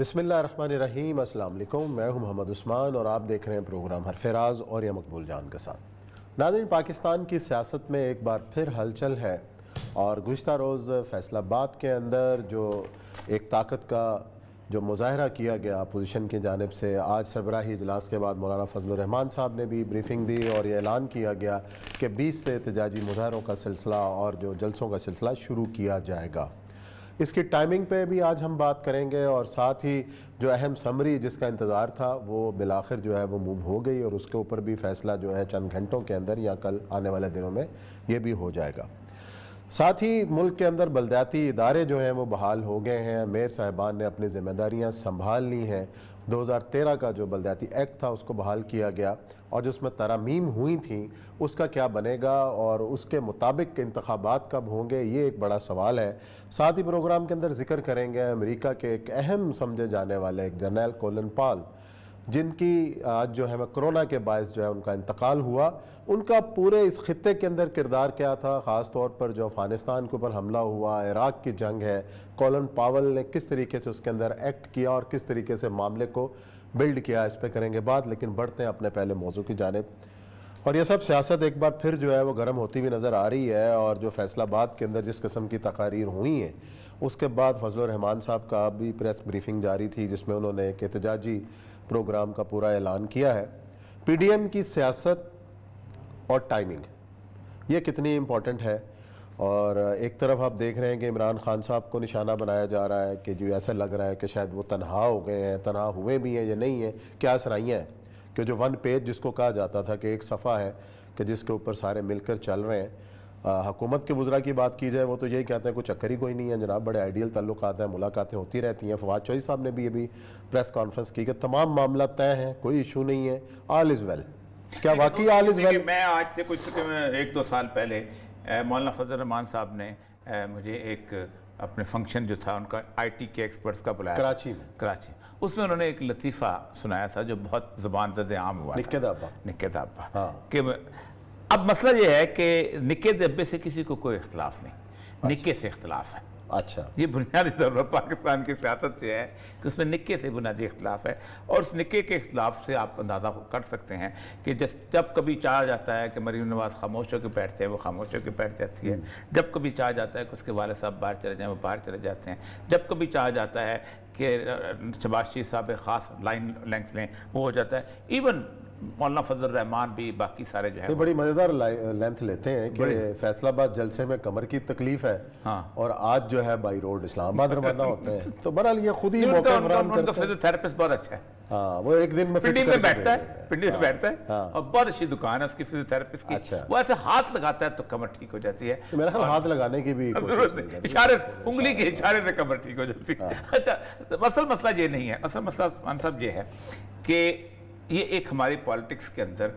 بسم اللہ الرحمن الرحیم۔ السلام علیکم، میں ہوں محمد عثمان اور آپ دیکھ رہے ہیں پروگرام حرف راز اور یا مقبول جان کے ساتھ۔ ناظرین، پاکستان کی سیاست میں ایک بار پھر ہلچل ہے اور گزشتہ روز فیصل آباد کے اندر جو ایک طاقت کا جو مظاہرہ کیا گیا اپوزیشن کی جانب سے، آج سربراہی اجلاس کے بعد مولانا فضل الرحمان صاحب نے بھی بریفنگ دی اور یہ اعلان کیا گیا کہ 20 سے احتجاجی مظاہروں کا سلسلہ اور جو جلسوں کا سلسلہ شروع کیا جائے گا۔ اس کی ٹائمنگ پہ بھی آج ہم بات کریں گے اور ساتھ ہی جو اہم سمری جس کا انتظار تھا وہ بالآخر جو ہے وہ موو ہو گئی اور اس کے اوپر بھی فیصلہ جو ہے چند گھنٹوں کے اندر یا کل آنے والے دنوں میں یہ بھی ہو جائے گا۔ ساتھ ہی ملک کے اندر بلدیاتی ادارے جو ہیں وہ بحال ہو گئے ہیں، میئر صاحبان نے اپنی ذمہ داریاں سنبھال لی ہیں۔ 2013 کا جو بلدیاتی ایکٹ تھا اس کو بحال کیا گیا اور جس میں ترامیم ہوئی تھیں اس کا کیا بنے گا اور اس کے مطابق انتخابات کب ہوں گے، یہ ایک بڑا سوال ہے۔ ساتھ ہی پروگرام کے اندر ذکر کریں گے امریکہ کے ایک اہم سمجھے جانے والے ایک جنرل کولن پال، جن کی آج جو ہے کرونا کے باعث جو ہے ان کا انتقال ہوا، ان کا پورے اس خطے کے اندر کردار کیا تھا، خاص طور پر جو افغانستان کے اوپر حملہ ہوا، عراق کی جنگ ہے، کولن پاول نے کس طریقے سے اس کے اندر ایکٹ کیا اور کس طریقے سے معاملے کو بلڈ کیا، اس پہ کریں گے بات۔ لیکن بڑھتے ہیں اپنے پہلے موضوع کی جانب، اور یہ سب سیاست ایک بار پھر جو ہے وہ گرم ہوتی ہوئی نظر آ رہی ہے اور جو فیصل آباد کے اندر جس قسم کی تقاریر ہوئی ہیں اس کے بعد فضل الرحمان صاحب کا بھی پریس بریفنگ جاری تھی جس میں انہوں نے ایک احتجاجی پروگرام کا پورا اعلان کیا ہے۔ پی ڈی ایم کی سیاست اور ٹائمنگ یہ کتنی امپورٹنٹ ہے، اور ایک طرف آپ دیکھ رہے ہیں کہ عمران خان صاحب کو نشانہ بنایا جا رہا ہے کہ جو ایسا لگ رہا ہے کہ شاید وہ تنہا ہو گئے ہیں، تنہا ہوئے بھی ہیں یا نہیں ہیں، کیا سرائیاں ہیں کہ جو ون پیج جس کو کہا جاتا تھا کہ ایک صفحہ ہے کہ جس کے اوپر سارے مل کر چل رہے ہیں۔ حکومت کے وزراء کی بات کی جائے وہ تو یہی کہتے ہیں کوئی چکر ہی کوئی نہیں ہے جناب، بڑے آئیڈیل تعلقات ہیں، ملاقاتیں ہوتی رہتی ہیں۔ فواد چوہدری صاحب نے بھی ابھی پریس کانفرنس کی کہ تمام معاملہ طے ہیں، کوئی ایشو نہیں ہے، آل از ویل۔ کیا واقعی آل از ویل؟ میں آج سے کچھ 1-2 سال پہلے مولانا فضل الرحمان صاحب نے مجھے ایک اپنے فنکشن جو تھا ان کا آئی ٹی کے ایکسپرٹس کا بلایا کراچی اس میں انہوں نے ایک لطیفہ سنایا تھا جو بہت زبان زد عام ہوا تھا، نکے دابا، کہ اب مسئلہ یہ ہے کہ نکے دبے سے کسی کو کوئی اختلاف نہیں، نکے سے اختلاف ہے۔ اچھا، یہ بنیادی طور پر پاکستان کی سیاست سے ہے کہ اس میں نکے سے بنیادی اختلاف ہے، اور اس نکے کے اختلاف سے آپ اندازہ کر سکتے ہیں کہ جب کبھی چاہا جاتا ہے کہ مریم نواز خاموش ہو کے بیٹھ جائے وہ خاموش ہو کے بیٹھ جاتی ہے، جب کبھی چاہا جاتا ہے کہ اس کے والد صاحب باہر چلے جائیں وہ باہر چلے جاتے ہیں، جب کبھی چاہا جاتا ہے کہ شہباز شریف صاحب خاص لائن لینگس لیں وہ ہو جاتا ہے۔ ایون مولانا فضل الرحمان بھی، باقی سارے جو ہے بڑی مزیدار لینتھ لیتے ہیں کہ فیصل آباد جلسے میں کمر کی تکلیف ہے اور آج جو ہے بائی روڈ اسلام آباد روانہ ہوتے ہیں، تو بہرحال یہ خود ہی موقع فراہم کرتے ہیں۔ ان کا فزیوتھراپسٹ بہت اچھا ہے، ہاں، وہ ایک دن میں پنڈی میں بیٹھتا ہے اور بہت اچھی دکان ہے اس کی فزیوتھراپسٹ کی، وہ ایسے ہاتھ لگاتا ہے تو کمر ٹھیک ہو جاتی ہے۔ میرا خیال ہاتھ لگانے کی بھی ضرورت نہیں، اشارے انگلی کے اشارے سے کمر ٹھیک ہو جاتی ہے۔ اچھا، اصل مسئلہ یہ نہیں ہے، اصل مسئلہ عثمان صاحب یہ ہے کہ یہ ایک ہماری پالیٹکس کے اندر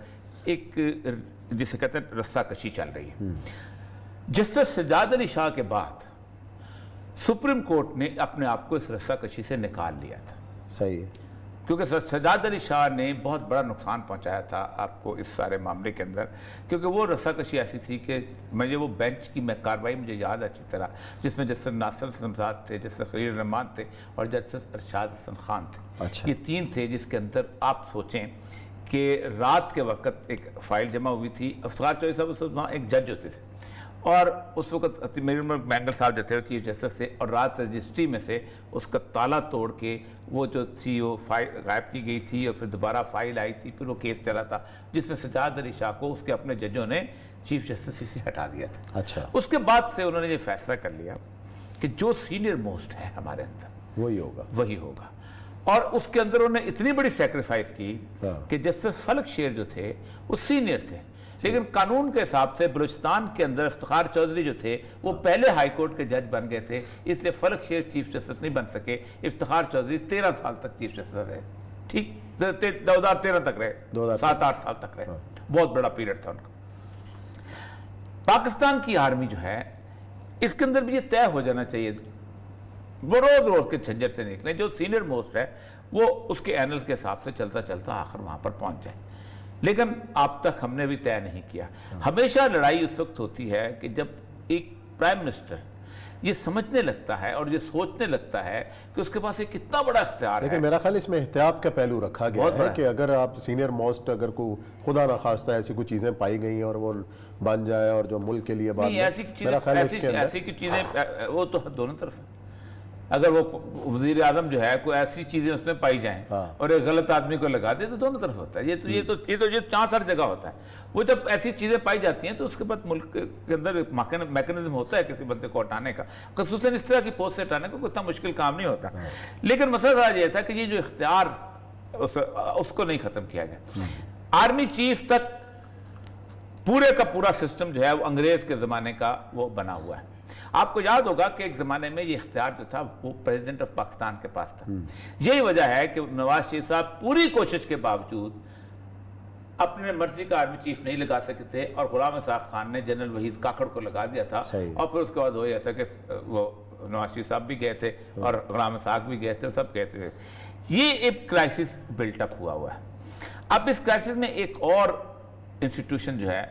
ایک جسے کہتے ہیں رسہ کشی چل رہی ہے۔ جسٹس سجاد علی شاہ کے بعد سپریم کورٹ نے اپنے آپ کو اس رسہ کشی سے نکال لیا تھا۔ صحیح ہے، کیونکہ سجاد علی شاہ نے بہت بڑا نقصان پہنچایا تھا آپ کو اس سارے معاملے کے اندر، کیونکہ وہ رسہ کشی ایسی تھی کہ مجھے وہ بینچ کی کارروائی مجھے یاد اچھی طرح، جس میں جسٹس ناصر حسین تھے، جسٹس خلیل الرحمان تھے اور جسٹس ارشاد حسن خان تھے۔ یہ 3 تھے جس کے اندر آپ سوچیں کہ رات کے وقت ایک فائل جمع ہوئی تھی، افتخار چوہدری صاحب اس وقت وہاں ایک جج ہوتے تھے اور اس وقت میری عمر مینگل صاحب جو تھے چیف جسٹس تھے، اور رات رجسٹری میں سے اس کا تالا توڑ کے وہ جو تھی وہ فائل غائب کی گئی تھی اور پھر دوبارہ فائل آئی تھی، پھر وہ کیس چلا تھا جس میں سجاد علی شاہ کو اس کے اپنے ججوں نے چیف جسٹس سے ہٹا دیا تھا۔ اچھا، اس کے بعد سے انہوں نے یہ فیصلہ کر لیا کہ جو سینئر موسٹ ہے ہمارے اندر وہی ہوگا، اور اس کے اندر انہوں نے اتنی بڑی سیکریفائس کی کہ جسٹس فلک شیر جو تھے وہ سینئر تھے، لیکن قانون کے حساب سے بلوچستان کے اندر افتخار چودھری جو تھے وہ پہلے ہائی کورٹ کے جج بن گئے تھے، اس لیے فلک شیر چیف جسٹس نہیں بن سکے، افتخار چودھری 13 سال تک چیف جسٹس رہے، ٹھیک 2013 تک رہے، 7-8 سال تک رہے، بہت بڑا پیریڈ تھا ان کا۔ پاکستان کی آرمی جو ہے اس کے اندر بھی یہ طے ہو جانا چاہیے، وہ روز کے جھنجھٹ سے نکلیں، جو سینئر موسٹ ہے وہ اس کے اینلز کے حساب سے چلتا چلتا آخر وہاں پر پہنچ جائے، لیکن اب تک ہم نے بھی طے نہیں کیا۔ ہمیشہ لڑائی اس وقت ہوتی ہے کہ جب ایک پرائم منسٹر یہ سمجھنے لگتا ہے اور یہ سوچنے لگتا ہے کہ اس کے پاس ایک کتنا بڑا اختیار ہے. لیکن میرا خیال اس میں احتیاط کا پہلو رکھا گیا ہے کہ اگر آپ سینئر موسٹ اگر کو خدا نخواستہ ایسی کوئی چیزیں پائی گئی ہیں اور وہ بن جائے اور جو ملک کے لیے بات میرا خیال ایسی چیزیں وہ تو دونوں طرف ہیں. اگر وہ وزیر اعظم جو ہے کوئی ایسی چیزیں اس میں پائی جائیں اور ایک غلط آدمی کو لگا دے تو دونوں طرف ہوتا ہے. یہ چانس ہر جگہ ہوتا ہے. وہ جب ایسی چیزیں پائی جاتی ہیں تو اس کے بعد ملک کے اندر ایک میکنزم ہوتا ہے کسی بندے کو ہٹانے کا, خصوصاً اس طرح کی پوسٹ سے ہٹانے کا کوئی اتنا مشکل کام نہیں ہوتا. لیکن مسئلہ یہ تھا کہ یہ جو اختیار اس کو نہیں ختم کیا گیا. آرمی چیف تک پورے کا پورا سسٹم جو ہے وہ انگریز کے زمانے کا وہ بنا ہوا ہے. آپ کو یاد ہوگا کہ ایک زمانے میں یہ اختیار جو تھا وہ پریزیڈنٹ آف پاکستان کے پاس تھا. یہی وجہ ہے کہ نواز شریف صاحب پوری کوشش کے باوجود اپنے مرضی کا آرمی چیف نہیں لگا سکتے تھے اور غلام اسحاق خان نے جنرل وحید کاکڑ کو لگا دیا تھا. اور پھر اس کے بعد ہو گیا تھا کہ وہ نواز شریف صاحب بھی گئے تھے اور غلام اسحاق بھی گئے تھے, سب گئے تھے. یہ ایک کرائسس بلٹ اپ ہوا ہے. اب اس کرائسس میں ایک اور انسٹیٹیوشن جو ہے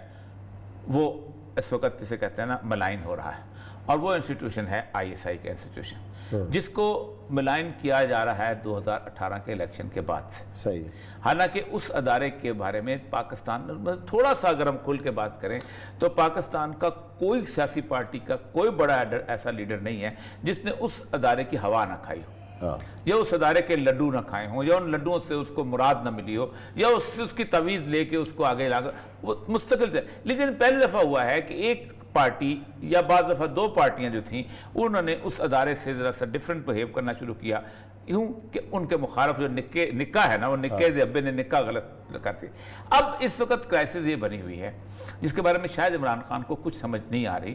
وہ اس وقت جسے کہتے ہیں نا ملائن ہو رہا ہے, اور وہ انسٹیٹیوشن ہے ISI کا انسٹیٹیوشن, جس کو ملائن کیا جا رہا ہے 2018 کے الیکشن کے بعد سے. صحیح. حالانکہ اس ادارے کے بارے میں پاکستان تھوڑا سا اگر ہم کھل کے بات کریں تو پاکستان کا کوئی سیاسی پارٹی کا کوئی بڑا ایسا لیڈر نہیں ہے جس نے اس ادارے کی ہوا نہ کھائی ہو, یا اس ادارے کے لڈو نہ کھائے ہوں, یا ان لڈوؤں سے اس کو مراد نہ ملی ہو, یا اس کی تویز لے کے اس کو آگے لا کر وہ مستقل تھے. لیکن پہلی دفعہ ہوا ہے کہ ایک پارٹی یا بعض دفعہ دو پارٹیاں جو تھیں انہوں نے اس ادارے سے ذرا سا ڈیفرنٹ بہیو کرنا شروع کیا, یوں کہ ان کے مخالف جو نکاح ہے نا وہ نکاح دے ابے نے نکاح غلط کرتی. اب اس وقت کرائسس یہ بنی ہوئی ہے جس کے بارے میں شاید عمران خان کو کچھ سمجھ نہیں آ رہی,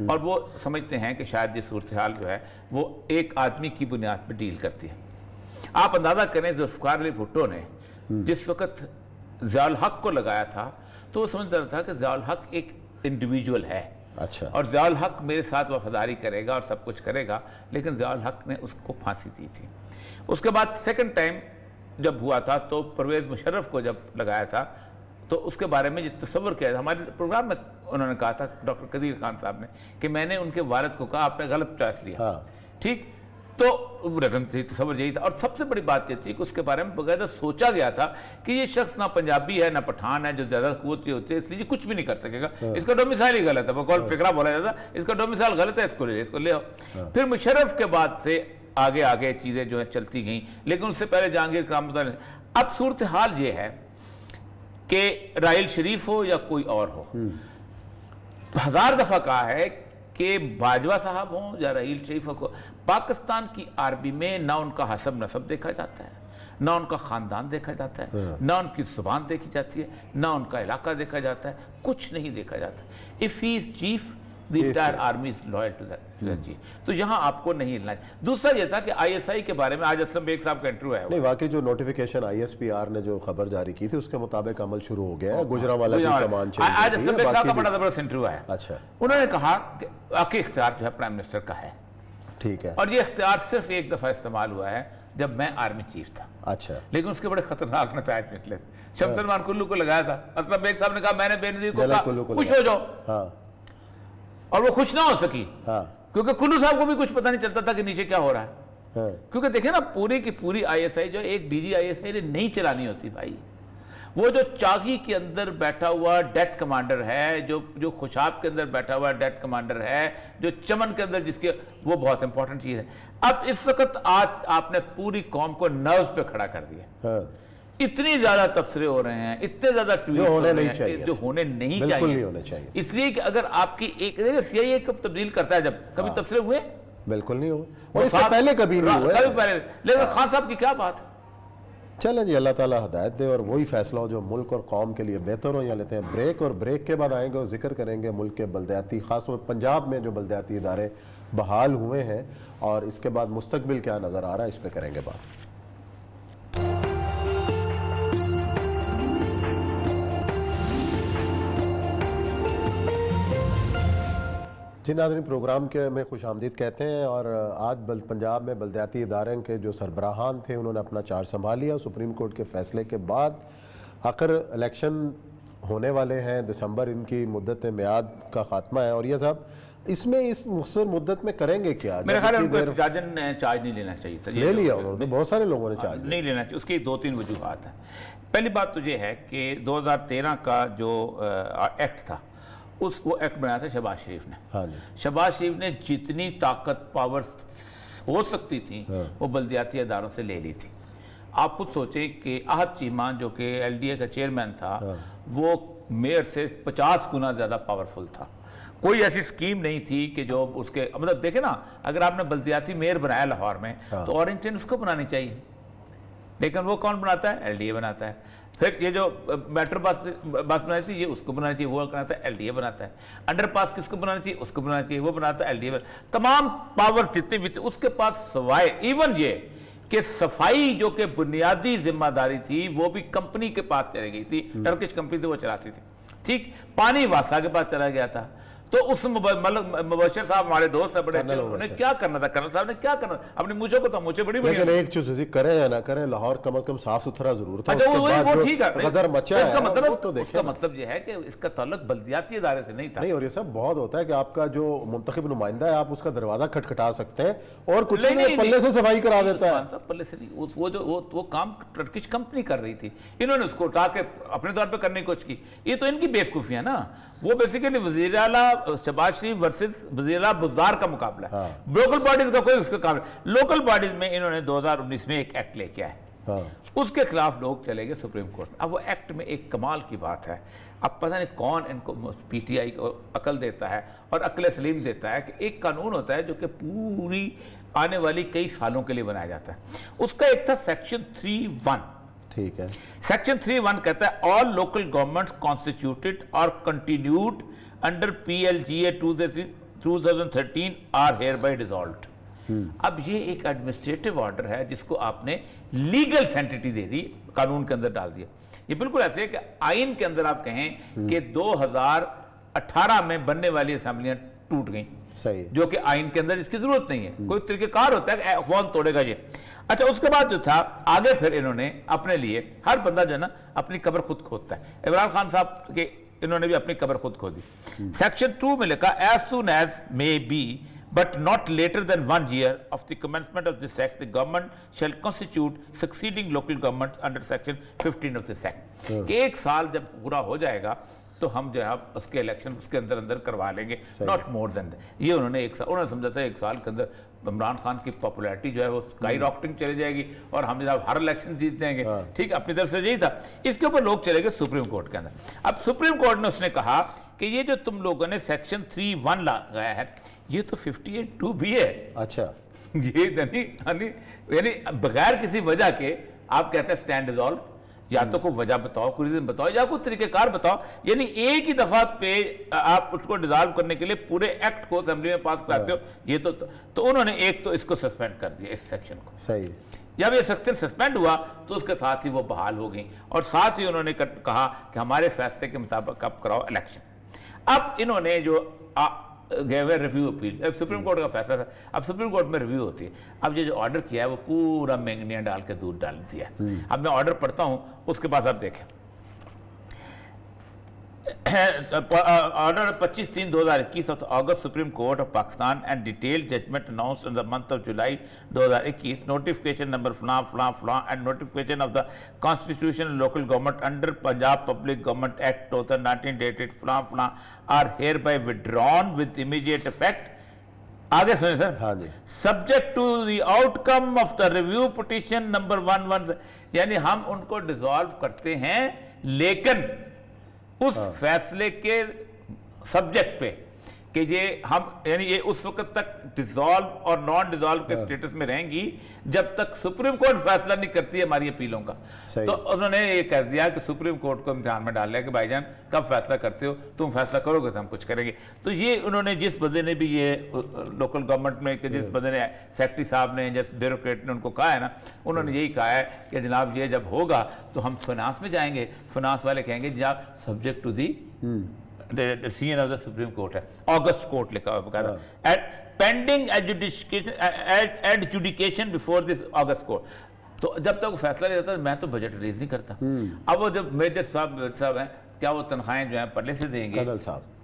اور وہ سمجھتے ہیں کہ شاید یہ صورتحال جو ہے وہ ایک آدمی کی بنیاد پہ ڈیل کرتی ہے. آپ اندازہ کریں ذوالفقار علی بھٹو نے جس وقت ضیاء الحق کو لگایا تھا تو وہ سمجھتا تھا کہ ضیاء الحق ایک انڈیویجول ہے, اچھا, اور ضیاء الحق میرے ساتھ وفاداری کرے گا اور سب کچھ کرے گا. لیکن ضیاء الحق نے اس کو پھانسی دی تھی. اس کے بعد سیکنڈ ٹائم جب ہوا تھا تو پرویز مشرف کو جب لگایا تھا تو اس کے بارے میں یہ تصور کیا تھا, ہمارے پروگرام میں انہوں نے کہا تھا ڈاکٹر قدیر خان صاحب نے کہ میں نے ان کے والد کو کہا آپ نے غلط چوائس لیا. ٹھیک, تو رقم تھی, تصور یہی تھا. اور سب سے بڑی بات یہ تھی کہ اس کے بارے میں باقاعدہ سوچا گیا تھا کہ یہ شخص نہ پنجابی ہے نہ پٹھان ہے جو زیادہ قوتی ہوتی ہے, اس لیے کچھ بھی نہیں کر سکے گا, اس کا ڈومیسائل ہی غلط ہے, بقول فقرہ بولا جاتا اس کا ڈومیسائل غلط ہے, اس کو لے آؤ. پھر مشرف کے بعد سے آگے چیزیں جو ہیں چلتی گئیں, لیکن اس سے پہلے جہانگیر کرامت اللہ. اب صورتحال یہ ہے کہ راحیل شریف ہو یا کوئی اور ہو, ہزار دفعہ کہا ہے کہ باجوہ صاحب ہوں یا راحیل شریف کو, پاکستان کی آرمی میں نہ ان کا حسب نسب دیکھا جاتا ہے, نہ ان کا خاندان دیکھا جاتا ہے, نہ ان کی زبان دیکھی جاتی ہے, نہ ان کا علاقہ دیکھا جاتا ہے, کچھ نہیں دیکھا جاتا. If he is chief, the entire army is loyal to the chief. تو یہاں آپ کو نہیں ہلنا ہے. دوسرا یہ تھا کہ ISI کے بارے میں آج اسلم بیگ صاحب کا انٹرویو ہے. نہیں, واقعی جو نوٹیفیکیشن ISPR نے جو خبر جاری کی تھی اس کے مطابق عمل شروع ہو گیا ہے. گجرانوالہ کی کمان چینج. آج اسلم بیگ صاحب کا بڑا زبردست انٹرویو ہے. اچھا, انہوں نے کہا کہ واقعی اختیار جو ہے پرائم منسٹر کا ہے. ٹھیک ہے, اور یہ اختیار صرف ایک دفعہ استعمال ہوا ہے جب میں آرمی چیف تھا. اچھا, لیکن اس کے بڑے خطرناک نتائج نکلے. شمس سلمان کلو کو لگایا تھا, اسلم بیگ صاحب نے کہا میں نے بے نظیر کو کہا خوش ہو جاؤ, اور وہ خوش نہ ہو سکی کیونکہ کلو صاحب کو بھی کچھ پتہ نہیں چلتا تھا کہ نیچے کیا ہو رہا ہے. کیونکہ دیکھیں نا پوری کی پوری ISI جو ایک DG ISI نے نہیں چلانی ہوتی بھائی. وہ جو چاغی کے اندر بیٹھا ہوا ڈیٹ کمانڈر ہے, جو خوشاب کے اندر بیٹھا ہوا ڈیٹ کمانڈر ہے, جو چمن کے اندر جس کے, وہ بہت امپورٹنٹ چیز ہے. اب اس وقت آج آپ نے پوری قوم کو نروز پہ کھڑا کر دیا. اتنی زیادہ تبصرے ہو رہے ہیں, اتنے زیادہ ٹویٹ ہو رہے ہیں جو ہونے نہیں چاہیے. اس لیے کہ اگر آپ کی ایک CIA کب تبدیل کرتا ہے, جب کبھی تبصرے ہوئے بالکل نہیں ہوئے, اور اس سے پہلے کبھی نہیں ہوئے. لیکن خان صاحب کی کیا بات ہے. چلیں جی, اللہ تعالیٰ ہدایت دے اور وہی فیصلہ ہو جو ملک اور قوم کے لیے بہتر ہو. یہاں لیتے ہیں بریک, اور بریک کے بعد آئیں گے اور ذکر کریں گے ملک کے بلدیاتی, خاص طور پر پنجاب میں جو بلدیاتی ادارے بحال ہوئے ہیں, اور اس کے بعد مستقبل کیا نظر آ رہا ہے, اس پہ کریں گے بات. جی ناظرین, پروگرام کے میں خوش آمدید کہتے ہیں. اور آج پنجاب میں بلدیاتی ادارے کے جو سربراہان تھے انہوں نے اپنا چارج سنبھال لیا. سپریم کورٹ کے فیصلے کے بعد آخر الیکشن ہونے والے ہیں, دسمبر ان کی مدت میعاد کا خاتمہ ہے. اور یہ صاحب اس میں اس مختصر مدت میں کریں گے کیا؟ میرا خیال ہے ان کو احتجاجاً چارج نہیں لینا چاہیے تھا. لے لیا انہوں نے, بہت سارے لوگوں نے چارج نہیں لینا چاہیے. اس کی 2-3 وجوہات ہیں. پہلی بات تو یہ ہے کہ 2013 کا جو ایکٹ تھا وہ ایکٹ بنایا تھا شہباز شریف نے. ہاں جی, شہباز شریف نے جتنی طاقت پاور ہو سکتی تھی وہ بلدیاتی اداروں سے لے لی تھی. آپ خود سوچیں کہ احد چیمان جو کہ ایل ڈی اے کا چیئرمین تھا وہ میئر سے 50 گنا زیادہ پاورفل تھا. کوئی ایسی سکیم نہیں تھی کہ جو اس کے مطلب دیکھیں نا, اگر آپ نے بلدیاتی میئر بنایا لاہور میں تو اورنگٹن اس کو بنانی چاہیے, لیکن وہ کون بناتا ہے؟ ایل ڈی اے بناتا ہے. پھر یہ جو میٹرو بس بنانی تھی یہ اس کو بنانی چاہیے, وہ بناتا ہے ایل ڈی اے بناتا ہے. انڈر پاس کس کو بنانا چاہیے؟ اس کو بنانا چاہیے, وہ بناتا ہے ایل ڈی اے. تمام پاور جتنے بھی تھے اس کے پاس سوائے ایون یہ کہ صفائی جو کہ بنیادی ذمہ داری تھی وہ بھی کمپنی کے پاس چلی گئی تھی, ٹرکش کمپنی تھی وہ چلاتی تھی. ٹھیک, پانی واسا کے پاس چلا گیا تھا. تو اس مبشر صاحب ہمارے دوست ہیں بڑے, انہوں نے کیا کرنا تھا, کرنل صاحب نے کیا کرنا تھا, اپنی مجھے کو تو مجھے بڑی بڑی. لیکن ایک چیز ہوتی کریں یا نہ کریں, لاہور کم از کم صاف ستھرا ضرور تھا. وہ ٹھیک ہے, قدر مچا ہے اس کا مطلب یہ ہے کہ اس کا تعلق بلدیاتی ادارے سے نہیں تھا. نہیں, اور یہ سب بہت ہوتا ہے کہ آپ کا جو منتخب نمائندہ ہے آپ اس کا دروازہ کھٹکھٹا سکتے ہیں اور کچھ نہیں پلے سے صفائی کرا دیتا ہے. پلے سے نہیں, وہ کام ٹرکش کمپنی کر رہی تھی, انہوں نے اس کو اٹھا کے اپنے طور پہ کرنے کی کوشش کی. یہ تو ان کی بیوقوفی ہے نا. وہ بیسیکلی وزیر اعلیٰ شہباز شریف ورسز وزیر اعلیٰ بزدار کا مقابلہ ہے. لوکل باڈیز کا کوئی اس کا کام نہیں. لوکل باڈیز میں انہوں نے 2019 میں ایک ایکٹ لے کے آئے, اس کے خلاف لوگ چلے گئے سپریم کورٹ. اب وہ ایکٹ میں ایک کمال کی بات ہے, اب پتہ نہیں کون ان کو پی ٹی آئی کو عقل دیتا ہے اور عقل سلیم دیتا ہے کہ ایک قانون ہوتا ہے جو کہ پوری آنے والی کئی سالوں کے لیے بنایا جاتا ہے. اس کا ایک تھا سیکشن 3(1). ٹھیک ہے, سیکشن 3(1) کہتا ہے all local governments constituted or continued under PLGA 2013 are hereby dissolved. اب یہ ایک ایڈمنسٹریٹو آرڈر ہے جس کو آپ نے لیگل سینٹیٹی دے دی, قانون کے اندر ڈال دیا. یہ بالکل ایسے ہے کہ آئین کے اندر آپ کہیں کہ 2018 میں بننے والی اسمبلیاں ٹوٹ گئیں, جو کہ آئین کے اندر اس کی ضرورت نہیں ہے. کوئی طریقہ کار ہوتا ہے کہ کون توڑے گا یہ. اچھا, اس کے بعد جو تھا آگے پھر انہوں نے اپنے لیے, ہر بندہ جو ہے نا اپنی قبر خود کھودتا ہے. عمران خان صاحب کے انہوں نے بھی اپنی قبر خود کھودی. سیکشن 2 میں لکھا as soon as may be but not later than 1 year of the commencement of this act the government shall constitute succeeding local governments under section 15 of this act. کہ ایک سال جب پورا ہو جائے گا تو ہم جو ہے اس کے الیکشن اس کے اندر اندر کروا لیں گے, not more than that. یہ انہوں نے انہوں نے سمجھا تھا ایک سال کے اندر عمران خان کی پاپولیرٹی جو ہے وہ اسکائی راکٹنگ چلی جائے گی اور ہم جناب ہر الیکشن جیت جائیں گے. ٹھیک, اپنی طرف سے یہی تھا. اس کے اوپر لوگ چلے گئے سپریم کورٹ کے اندر. اب سپریم کورٹ نے اس نے کہا کہ یہ جو تم لوگوں نے سیکشن 3(1) لگایا ہے یہ تو 58(2) بھی ہے. اچھا, یعنی بغیر کسی وجہ کے آپ کہتے ہیں اسٹینڈ ڈیزالو, یا تو کوئی وجہ بتاؤ, کوئی ریزن بتاؤ, یا کوئی طریقہ کار بتاؤ. یعنی ایک ہی دفعہ پہ آپ اس کو ڈیزالو کرنے کے لیے پورے ایکٹ کو اسمبلی میں پاس کراتے ہو. یہ تو انہوں نے ایک تو اس کو سسپینڈ کر دیا, اس سیکشن کو. صحیح. جب یہ سیکشن سسپینڈ ہوا تو اس کے ساتھ ہی وہ بحال ہو گئی اور ساتھ ہی انہوں نے کہا کہ ہمارے فیصلے کے مطابق اب کراؤ الیکشن. اب انہوں نے جو گئے ہوئے ریویو اپیل, سپریم کورٹ کا فیصلہ تھا, اب سپریم کورٹ میں ریویو ہوتی ہے. اب یہ جو آرڈر کیا ہے وہ پورا مینگنیاں ڈال کے دودھ ڈال دیا ہے. اب میں آرڈر پڑھتا ہوں, اس کے بعد آپ دیکھیں. Order 25/3/2021 of the August Supreme Court of Pakistan and detailed judgment announced in the month of July 2021, notification number flan and notification of the Constitutional Local Government under Punjab Public Government Act 2019 dated flan are hereby withdrawn with immediate effect. آگے سنیں سر. ہاں جی. Subject to the outcome of the review petition number 11, یعنی ہم ان کو dissolve کرتے ہیں لیکن اس فیصلے کے سبجیکٹ پہ کہ یہ ہم یعنی یہ اس وقت تک ڈیزالو اور نان ڈیزالو کے سٹیٹس میں رہیں گی جب تک سپریم کورٹ فیصلہ نہیں کرتی ہے ہماری اپیلوں کا. تو انہوں نے یہ کہہ دیا کہ سپریم کورٹ کو امتحان میں ڈال لیا کہ بھائی جان کب فیصلہ کرتے ہو, تم فیصلہ کرو گے تو ہم کچھ کریں گے. تو یہ انہوں نے جس بندے نے بھی یہ لوکل گورنمنٹ میں کہ جس بندے نے سیکرٹری صاحب نے جس بیوروکریٹ نے ان کو کہا ہے نا, انہوں نے یہی کہا ہے کہ جناب یہ جب ہوگا تو ہم فنانس میں جائیں گے. فنانس والے کہیں گے جناب subject to the decision of the Supreme Court ہے, August Court لکھا ہوا بقاعدہ, pending adjudication before this August Court. تو جب تک وہ فیصلہ نہیں ہوتا میں تو بجٹ ریلیز نہیں کرتا. اب وہ جب میجر صاحب ہیں کیا وہ تنخواہیں جو ہیں پرلے سے دیں گے,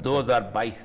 2022,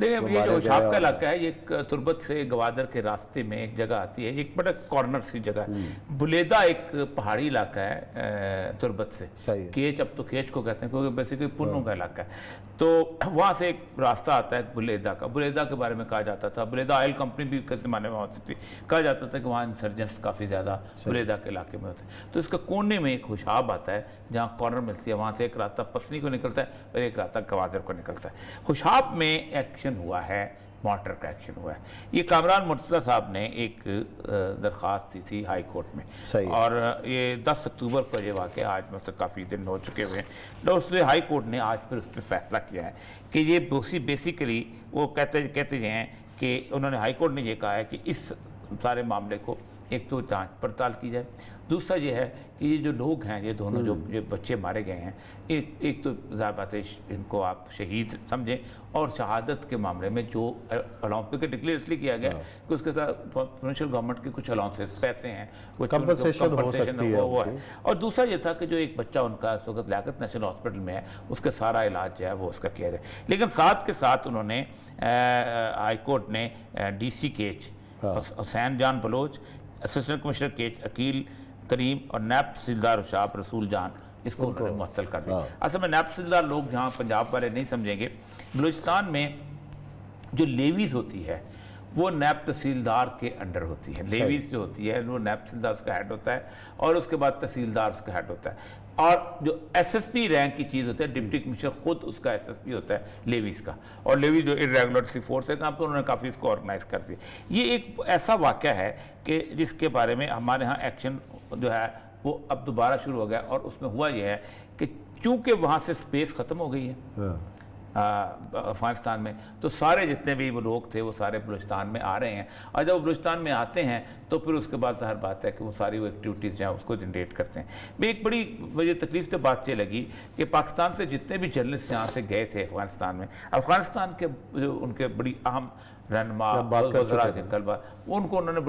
دیکھیں یہ مارے جو گئے ہوشاب کا اور- علاقہ ہے یہ تربت سے گوادر کے راستے میں ایک جگہ آتی ہے، ایک بڑا کارنر سی جگہ ہے۔ بلیدہ ایک پہاڑی علاقہ ہے تربت سے، صحیح ہے۔ کیچ اب تو کیچ کو کہتے ہیں کیونکہ بیسیکلی پنوں کا علاقہ ہے، تو وہاں سے ایک راستہ آتا ہے بلیدہ کا۔ بلیدہ کے بارے میں کہا جاتا تھا، بلیدہ آئل کمپنی بھی کے زمانے میں ہوتی تھی، کہا جاتا تھا کہ وہاں انسرجنٹس کافی زیادہ بلیدہ کے علاقے میں ہوتے ہیں۔ تو اس کا کونے میں ایک ہوشاب آتا ہے جہاں کارنر ملتی ہے، وہاں سے ایک راستہ پسنی کو نکلتا ہے اور ایک راستہ گوادر کو نکلتا ہے۔ ہوشاب میں ایکشن ہوا ہے، مارٹر کا ایکشن ہوا ہے۔ یہ کامران مرتضیٰ صاحب نے ایک درخواست دی تھی ہائی کورٹ میں، صحیح ہے۔ اور یہ 10 اکتوبر کو یہ واقعہ، آج میں سے کافی دن ہو چکے ہوئے ہیں، تو اس لیے ہائی کورٹ نے آج پھر اس پہ فیصلہ کیا ہے کہ یہ بیسیکلی وہ کہتے یہ ہیں کہ انہوں نے ہائی کورٹ نے یہ کہا ہے کہ اس سارے معاملے کو ایک تو جانچ پڑتال کی جائے، دوسرا یہ ہے کہ یہ جو لوگ ہیں، یہ دونوں جو بچے مارے گئے ہیں، ایک تو ظاہر بات ہے ان کو آپ شہید سمجھیں، اور شہادت کے معاملے میں جو الاؤنس کے ڈکلیئر اس لیے کیا گیا کہ اس کے ساتھ پروونشل گورنمنٹ کے کچھ الاؤنسز پیسے ہیں، Compensation ہو سکتی ہے وہ ان ہے، کی۔ اور دوسرا یہ تھا کہ جو ایک بچہ ان کا اس وقت لیاقت نیشنل ہاسپٹل میں ہے، اس کا سارا علاج جو ہے وہ اس کا کیا جائے۔ لیکن ساتھ کے ساتھ انہوں نے ہائی کورٹ نے D C Kech Hussain Jan Baloch, assistant commissioner Kech Aqeel Karim اور نیب تحصیلدار ہوشاب رسول جان، اس کو انہوں نے معطل کر دیا۔ اصل میں نیب تحصیلدار لوگ جہاں پنجاب والے نہیں سمجھیں گے، بلوچستان میں جو لیویز ہوتی ہے وہ نیب تحصیلدار کے انڈر ہوتی ہے۔ لیویز جو ہوتی ہے وہ نیب تحصیلدار اس کا ہیڈ ہوتا ہے، اور اس کے بعد تحصیلدار اس کا ہیڈ ہوتا ہے، اور جو ایس ایس پی رینک کی چیز ہوتا ہے، ڈپٹی کمشنر خود اس کا ایس ایس پی ہوتا ہے لیویز کا، اور لیویز جو irregularity فورس ہے تو انہوں نے کافی اس کو آرگنائز کر دیا۔ یہ ایک ایسا واقعہ ہے کہ جس کے بارے میں ہمارے ہاں ایکشن جو ہے وہ اب دوبارہ شروع ہو گیا، اور اس میں ہوا یہ ہے کہ چونکہ وہاں سے سپیس ختم ہو گئی ہے افغانستان میں، تو سارے جتنے بھی وہ لوگ تھے وہ سارے بلوچستان میں آ رہے ہیں، اور جب وہ بلوچستان میں آتے ہیں تو پھر اس کے بعد ظاہر بات ہے کہ وہ ساری وہ ایکٹیویٹیز جو ہیں اس کو جنریٹ کرتے ہیں۔ میں ایک بڑی مجھے تکلیف سے بات یہ لگی کہ پاکستان سے جتنے بھی جرنلسٹ یہاں سے گئے تھے افغانستان کے جو ان کے بڑی اہم رہنما وزراء ان کو انہوں نے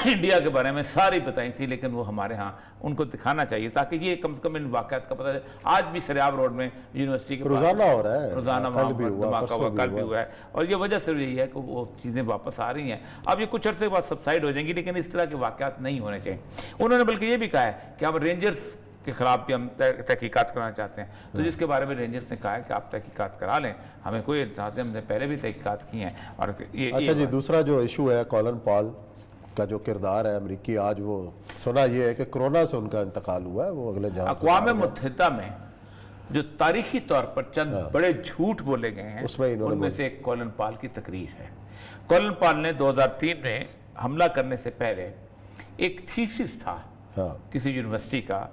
انڈیا کے بارے میں ساری بتائی تھی، لیکن وہ ہمارے ہاں ان کو دکھانا چاہیے تاکہ یہ کم سے کم ان واقعات کا پتہ چلے۔ آج بھی سریاب روڈ میں یونیورسٹی کے روزانہ ہو رہا ہے، روزانہ کل بھی ہوا، دھماکہ ہوا، پرسوں کل بھی ہوا ہے، اور یہ وجہ سے یہی ہے کہ وہ چیزیں واپس آ رہی ہیں۔ اب یہ کچھ عرصے بعد سبسائڈ ہو جائیں گی، لیکن اس طرح کے واقعات نہیں ہونے چاہیے۔ انہوں نے بلکہ یہ بھی کہا ہے کہ ہم رینجرز کے خلاف بھی ہم تحقیقات کرنا چاہتے ہیں، تو جس کے بارے میں رینجرز نے کہا ہے کہ آپ تحقیقات کرا لیں، ہمیں کوئی احساس ہے، ہم نے پہلے بھی تحقیقات کی ہیں۔ اور اچھا جی، دوسرا جو ایشو ہے کولن پال کا جو کردار ہے امریکی، آج وہ سنا یہ ہے کہ کرونا سے ان کا انتقال ہوا ہے، وہ اگلے جہاں اقوام متحدہ میں جو تاریخی طور پر چند بڑے جھوٹ بولے گئے ہیں ان میں سے ایک کولن پال کی تقریر ہے۔ کولن پال نے 2003 میں حملہ کرنے سے پہلے ایک تھیسس تھا کسی یونیورسٹی کا،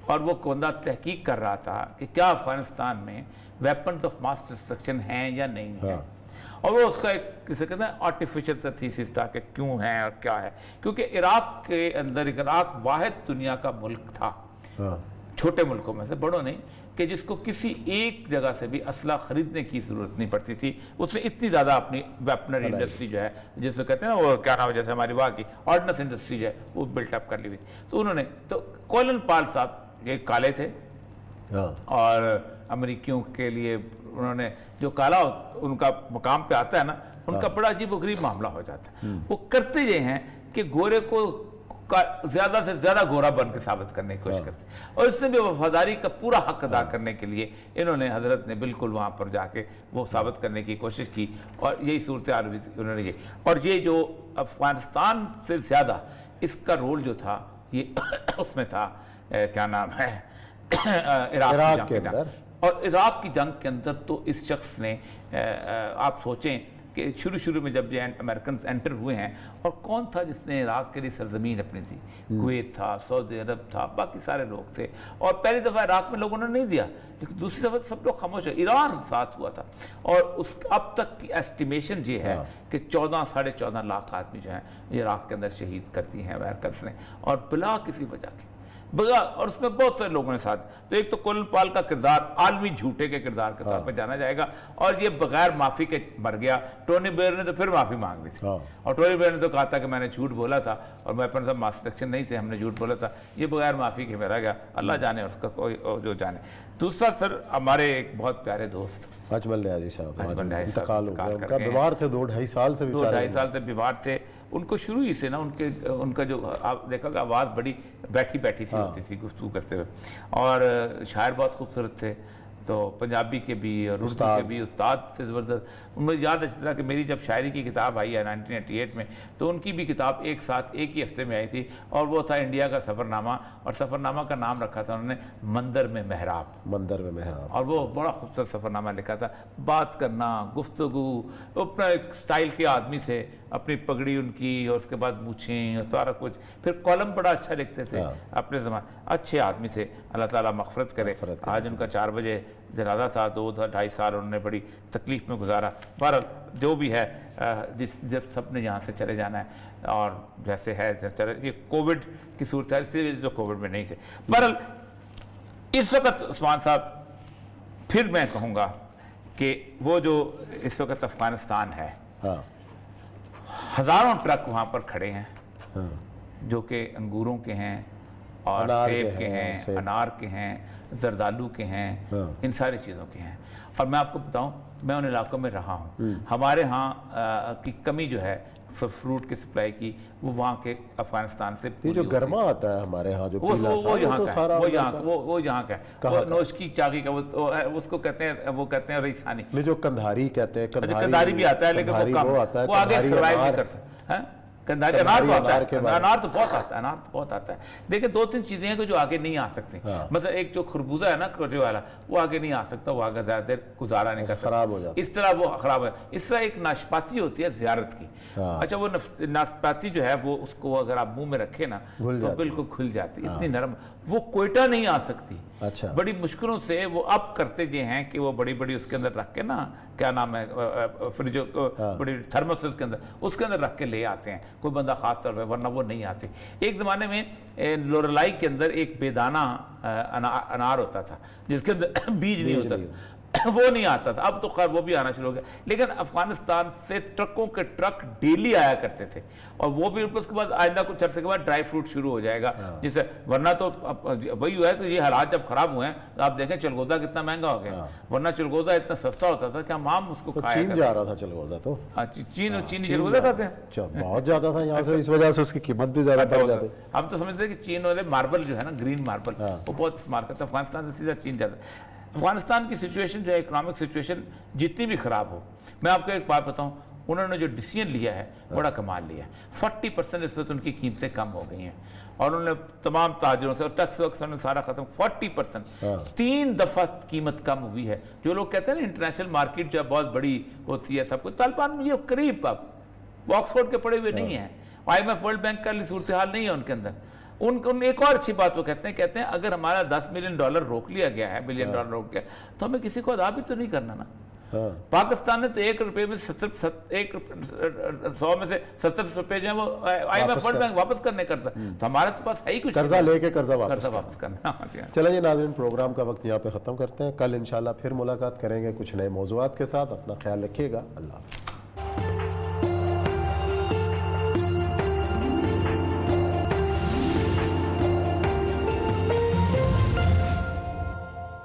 اور وہ بندہ تحقیق کر رہا تھا کہ کیا افغانستان میں ویپنز آف ماس ڈسٹرکشن ہیں یا نہیں ہیں، اور وہ اس کا ایک کسے کہتے ہیں آرٹیفیشل سا تھیسس تھا کہ کیوں ہیں اور کیا ہے، کیونکہ عراق کے اندر عراق واحد دنیا کا ملک تھا چھوٹے ملکوں میں سے، بڑوں نہیں، کہ جس کو کسی ایک جگہ سے بھی اسلحہ خریدنے کی ضرورت نہیں پڑتی تھی۔ اس نے اتنی زیادہ اپنی ویپنری انڈسٹری جو ہے، جس کو کہتے ہیں نا وہ کیا نام ہے، جیسے ہماری وہاں کی آرڈننس انڈسٹری جو ہے وہ بلٹ اپ کر لی ہوئی تھی۔ تو انہوں نے تو کولن پال صاحب یہ کالے تھے، اور امریکیوں کے لیے انہوں نے جو کالا ان کا مقام پہ آتا ہے نا، ان کا بڑا عجیب و غریب معاملہ ہو جاتا ہے۔ وہ کرتے یہ ہیں کہ گورے کو زیادہ سے زیادہ گورا بن کے ثابت کرنے کی کوشش کرتے ہیں، اور اس نے بھی وفاداری کا پورا حق ادا کرنے کے لیے انہوں نے حضرت نے بالکل وہاں پر جا کے وہ ثابت کرنے کی کوشش کی، اور یہی صورتحال ہوئی تھی انہوں نے یہ، اور یہ جو افغانستان سے زیادہ اس کا رول جو تھا یہ اس میں تھا کیا نام ہے عراق کے اندر، اور عراق کی جنگ کے اندر تو اس شخص نے آپ سوچیں کہ شروع میں جب یہ امریکنز انٹر ہوئے ہیں، اور کون تھا جس نے عراق کے لیے سرزمین اپنی تھی؟ کویت تھا، سعودی عرب تھا، باقی سارے لوگ تھے، اور پہلی دفعہ عراق میں لوگوں نے نہیں دیا، لیکن دوسری دفعہ سب لوگ خاموش ہوئے، ایران ساتھ ہوا تھا، اور اس اب تک کی ایسٹیمیشن یہ ہے کہ 14-14.5 لاکھ آدمی جو ہیں عراق کے اندر شہید کر دی ہیں امریکنز نے، اور بلا کسی وجہ کے اور اس میں بہت سے لوگوں نے ساتھ. تو ایک تو کولن پال کا کردار عالمی جھوٹے کے کردار کے طور پہ جانا جائے گا, اور یہ بغیر معافی کے مر گیا. ٹونی بلیئر نے تو پھر معافی مانگ لی تھی, اور ٹونی بلیئر نے تو کہا تھا کہ میں نے جھوٹ بولا تھا اور میں اپنے ساتھ ماس سیکشن نہیں تھے, ہم نے جھوٹ بولا تھا. یہ بغیر معافی کے میرا گیا, اللہ جانے اس کا کوئی جو جانے. دوسرا سر, ہمارے ایک بہت پیارے دوست اجمل نیازی صاحب انتقال ہو گیا کر ان کا, کے بیمار تھے 2-2.5 سال سے, 2-2.5 سال سے بیمار تھے. ان کو شروع ہی سے نا ان کا جو آپ دیکھا کہ آواز بڑی بیٹھی سی ہوتی تھی گفتگو کرتے ہوئے, اور شاعر بہت خوبصورت تھے. تو پنجابی کے بھی اور اردو کے بھی استاد تھے زبردست. ان میں یاد ہے اس طرح کہ میری جب شاعری کی کتاب آئی ہے 1988 میں, تو ان کی بھی کتاب ایک ساتھ ایک ہی ہفتے میں آئی تھی, اور وہ تھا انڈیا کا سفر نامہ, اور سفر نامہ کا نام رکھا تھا انہوں نے مندر میں محراب. اور وہ بڑا خوبصورت سفر نامہ لکھا تھا. بات کرنا, گفتگو, اپنا ایک سٹائل کے آدمی تھے, اپنی پگڑی ان کی, اور اس کے بعد مونچھیں اور سارا کچھ. پھر کالم بڑا اچھا لکھتے تھے اپنے زمانے, اچھے آدمی تھے, اللہ تعالیٰ مغفرت کرے. آج ان کا 4 بجے جنازہ تھا. 2-2.5 سال انہوں نے بڑی تکلیف میں گزارا. بہرحال جو بھی ہے, جب سب نے یہاں سے چلے جانا ہے, اور جیسے ہے یہ کووڈ کی صورت ہے, اسی وجہ سے کووڈ میں نہیں تھے. بہرحال اس وقت عثمان صاحب پھر میں کہوں گا کہ وہ جو اس وقت افغانستان ہے, ہزاروں ٹرک وہاں پر کھڑے ہیں جو کہ انگوروں کے ہیں, اور سیب کے ہیں, انار کے ہیں, زردالو کے ہیں, ان ساری چیزوں کے ہیں. اور میں آپ کو بتاؤں, میں ان علاقوں میں رہا ہوں. ہمارے ہاں کی کمی جو ہے فروٹ کی سپلائی کی, وہ وہاں کے افغانستان سے یہ جو گرما آتا ہے ہمارے ہاں, جو وہ یہاں کا ہے, وہ نوش کی چاقی کا, اس کو کہتے ہیں ریسانی. میں جو کندھاری کہتے ہیں, کندھاری بھی آتا ہے, لیکن وہ آگے سروائیو نہیں کر سکتا. کندھاری انار تو آتا ہے, انار تو بہت آتا ہے. دیکھیں 2-3 چیزیں ہیں جو آگے نہیں آ سکتی. مثلا ایک جو خربوزہ ہے نا کوٹے والا, وہ آگے نہیں آ سکتا, وہ آگے زیادہ دیر گزارا نہیں کر سکتا, خراب ہو جاتا, اس طرح وہ خراب ہے. اس طرح ایک ناشپاتی ہوتی ہے زیارت کی. اچھا, وہ ناشپاتی جو ہے وہ اس کو اگر آپ منہ میں رکھے نا تو بالکل کھل جاتی, اتنی نرم. وہ کوئٹہ نہیں آ سکتی. بڑی مشکلوں سے وہ اب کرتے یہ ہیں کہ وہ بڑی اس کے اندر رکھ کے نا, کیا نام ہے, فریج, بڑی تھرموس کے اندر رکھ کے لے آتے ہیں کوئی بندہ خاص طور پہ, ورنہ وہ نہیں آتے. ایک زمانے میں لوریلائی کے اندر ایک بے دانہ انار ہوتا تھا جس کے اندر بیج نہیں ہوتا تھا, وہ نہیں آتا تھا. اب تو خیر وہ بھی آنا شروع ہو گیا, لیکن افغانستان سے ٹرکوں کے ٹرک ڈیلی آیا کرتے تھے, اور وہ بھی اس کے بعد آئندہ کچھ عرصے کے بعد ڈرائی فروٹ شروع ہو جائے گا. جسے ورنہ تو وہی ہوا ہے کہ یہ حالات جب خراب ہوئے ہیں, آپ دیکھیں چلگوزہ کتنا مہنگا ہو گیا, ورنہ چلگوزہ اتنا سستا ہوتا تھا کہ ہم عام اس کو کھایا کرتے. چین جا رہا تھا چلگوزہ, تو چینی چلگوزہ کھاتے ہیں, بہت زیادہ تھا یہاں سے, اس وجہ سے اس کی قیمت بھی زیادہ بڑھ جاتی. ہم تو سمجھتے ہیں کہ چین والے ماربل جو ہے نا, گرین ماربل, وہ بہت استعمال کرتے ہیں. افغانستان سے سیدھا چین جاتا ہے. افغانستان کی سچویشن جو ہے, اکنامک سچویشن جتنی بھی خراب ہو, میں آپ کو ایک بات بتاؤں, انہوں نے جو ڈیسیژن لیا ہے بڑا کمال لیا ہے. 40% اس وقت ان کی قیمتیں کم ہو گئی ہیں, اور انہوں نے تمام تاجروں سے, اور ٹیکس ویکس نے سارا ختم. 40% 3 دفعہ قیمت کم ہوئی ہے. جو لوگ کہتے ہیں نا انٹرنیشنل مارکیٹ جو ہے بہت بڑی ہوتی ہے سب کچھ, طالبان میں یہ قریب اب آکسفورڈ کے پڑے ہوئے نہیں ہیں. IMF ورلڈ بینک کا صورتحال نہیں ہے ان کے اندر. ان ایک اور اچھی بات وہ کہتے ہیں اگر ہمارا $10 ملین روک لیا گیا ہے, $1 بلین روک گیا, تو ہمیں کسی کو ادا بھی تو نہیں کرنا نا. پاکستان نے تو $1 میں 100 میں سے 70 روپے جو ہیں وہ IMF ورلڈ بینک واپس کرنے کرتا, تو ہمارے پاس ہے ہی کچھ, قرضہ لے کے قرضہ واپس کرنا. چلیں جی ناظرین, پروگرام کا وقت یہاں پہ ختم کرتے ہیں. کل انشاءاللہ پھر ملاقات کریں گے کچھ نئے موضوعات کے ساتھ. اپنا خیال رکھیے گا. اللہ حافظ.